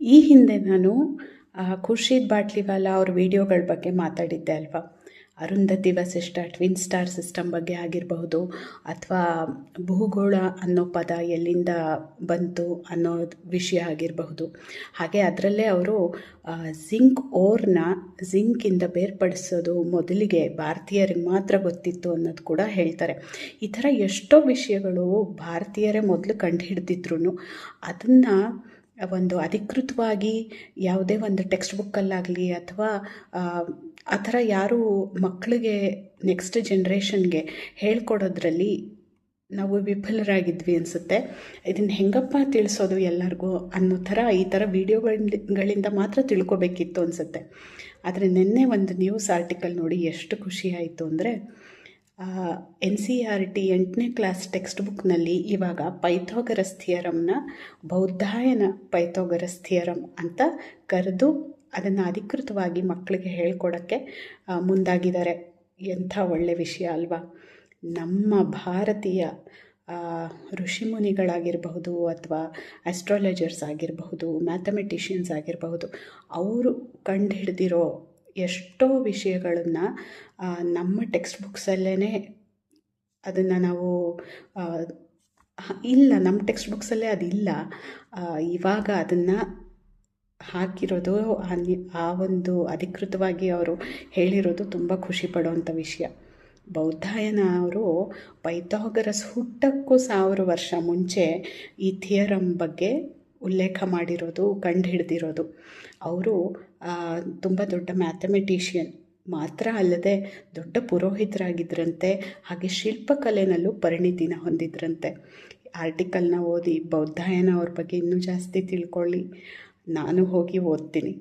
ಈ ಹಿಂದೆ ನಾನು ಖುರ್ಷೀದ್ ಬಾಟ್ಲಿವಾಲಾ ಅವ್ರ ವಿಡಿಯೋಗಳ ಬಗ್ಗೆ ಮಾತಾಡಿದ್ದೆ ಅಲ್ವಾ. Arundhati Vasishtha twin star system ಬಗ್ಗೆ ಆಗಿರಬಹುದು, ಅಥವಾ ಭೂಗೋಳ ಅನ್ನೋ ಪದ ಎಲ್ಲಿಂದ ಬಂತು ಅನ್ನೋ ವಿಷಯ ಆಗಿರಬಹುದು. ಹಾಗೆ ಅದರಲ್ಲೇ ಅವರು ಜಿಂಕ್ ಓರ್ನ ಜಿಂಕಿಂದ ಬೇರ್ಪಡಿಸೋದು ಮೊದಲಿಗೆ ಭಾರತೀಯರಿಗೆ ಮಾತ್ರ ಗೊತ್ತಿತ್ತು ಅನ್ನೋದು ಕೂಡ ಹೇಳ್ತಾರೆ. ಈ ಥರ ಎಷ್ಟೋ ವಿಷಯಗಳು ಭಾರತೀಯರೇ ಮೊದಲು ಕಂಡುಹಿಡ್ದಿದ್ರು ಅದನ್ನು ಒಂದು ಅಧಿಕೃತವಾಗಿ ಯಾವುದೇ ಒಂದು ಟೆಕ್ಸ್ಟ್ ಬುಕ್ಕಲ್ಲಾಗಲಿ ಅಥವಾ ಆ ಥರ ಯಾರೂ ಮಕ್ಕಳಿಗೆ ನೆಕ್ಸ್ಟ್ ಜನ್ರೇಷನ್ಗೆ ಹೇಳ್ಕೊಡೋದ್ರಲ್ಲಿ ನಾವು ವಿಫಲರಾಗಿದ್ವಿ ಅನಿಸುತ್ತೆ. ಇದನ್ನು ಹೆಂಗಪ್ಪ ತಿಳಿಸೋದು ಎಲ್ಲರಿಗೂ ಅನ್ನೋ ಥರ ಈ ಥರ ವೀಡಿಯೋಗಳಿಂದ ಮಾತ್ರ ತಿಳ್ಕೊಬೇಕಿತ್ತು ಅನಿಸುತ್ತೆ. ಆದರೆ ನಿನ್ನೆ ಒಂದು ನ್ಯೂಸ್ ಆರ್ಟಿಕಲ್ ನೋಡಿ ಎಷ್ಟು ಖುಷಿ ಆಯಿತು ಅಂದರೆ, NCERT 8ನೇ ಕ್ಲಾಸ್ ಟೆಕ್ಸ್ಟ್ ಬುಕ್ನಲ್ಲಿ ಇವಾಗ ಪೈಥಾಗರಸ್ ಥಿಯರಮ್ನ ಬೌದ್ಧಾಯನ ಪೈಥಾಗರಸ್ ಥಿಯರಮ್ ಅಂತ ಕರೆದು ಅದನ್ನು ಅಧಿಕೃತವಾಗಿ ಮಕ್ಕಳಿಗೆ ಹೇಳ್ಕೊಡೋಕ್ಕೆ ಮುಂದಾಗಿದ್ದಾರೆ. ಎಂಥ ಒಳ್ಳೆಯ ವಿಷಯ ಅಲ್ವಾ. ನಮ್ಮ ಭಾರತೀಯ ಋಷಿಮುನಿಗಳಾಗಿರಬಹುದು ಅಥವಾ ಆಸ್ಟ್ರಾಲಜರ್ಸ್ ಆಗಿರಬಹುದು, ಮ್ಯಾಥಮೆಟಿಷಿಯನ್ಸ್ ಆಗಿರಬಹುದು, ಅವರು ಕಂಡುಹಿಡ್ದಿರೋ ಎಷ್ಟೋ ವಿಷಯಗಳನ್ನು ನಮ್ಮ ಟೆಕ್ಸ್ಟ್ ಬುಕ್ಸಲ್ಲೇ ಅದನ್ನು ನಾವು ಇಲ್ಲ, ನಮ್ಮ ಟೆಕ್ಸ್ಟ್ ಬುಕ್ಸಲ್ಲೇ ಅದಿಲ್ಲ, ಇವಾಗ ಅದನ್ನು ಹಾಕಿರೋದು ಆ ಒಂದು ಅಧಿಕೃತವಾಗಿ ಅವರು ಹೇಳಿರೋದು ತುಂಬ ಖುಷಿ ಪಡುವಂಥ ವಿಷಯ. ಬೌದ್ಧಾಯನ ಅವರು ಪೈಥಾಗರಸ್ ಹುಟ್ಟಕ್ಕೂ 1000 ವರ್ಷ ಮುಂಚೆ ಈ ಥಿಯರಮ್ ಬಗ್ಗೆ ಉಲ್ಲೇಖ ಮಾಡಿರೋದು, ಕಂಡುಹಿಡ್ದಿರೋದು. ಅವರು ತುಂಬ ದೊಡ್ಡ ಮ್ಯಾಥಮೆಟಿಷಿಯನ್ ಮಾತ್ರ ಅಲ್ಲದೆ ದೊಡ್ಡ ಪುರೋಹಿತರಾಗಿದ್ದರಂತೆ. ಹಾಗೆ ಶಿಲ್ಪಕಲೆನಲ್ಲೂ ಪರಿಣಿತಿನ ಹೊಂದಿದ್ರಂತೆ. ಆರ್ಟಿಕಲ್ನ ಓದಿ ಬೌದ್ಧಾಯನ ಅವ್ರ ಬಗ್ಗೆ ಇನ್ನೂ ಜಾಸ್ತಿ ತಿಳ್ಕೊಳ್ಳಿ. ನಾನು ಹೋಗಿ ಓದ್ತೀನಿ.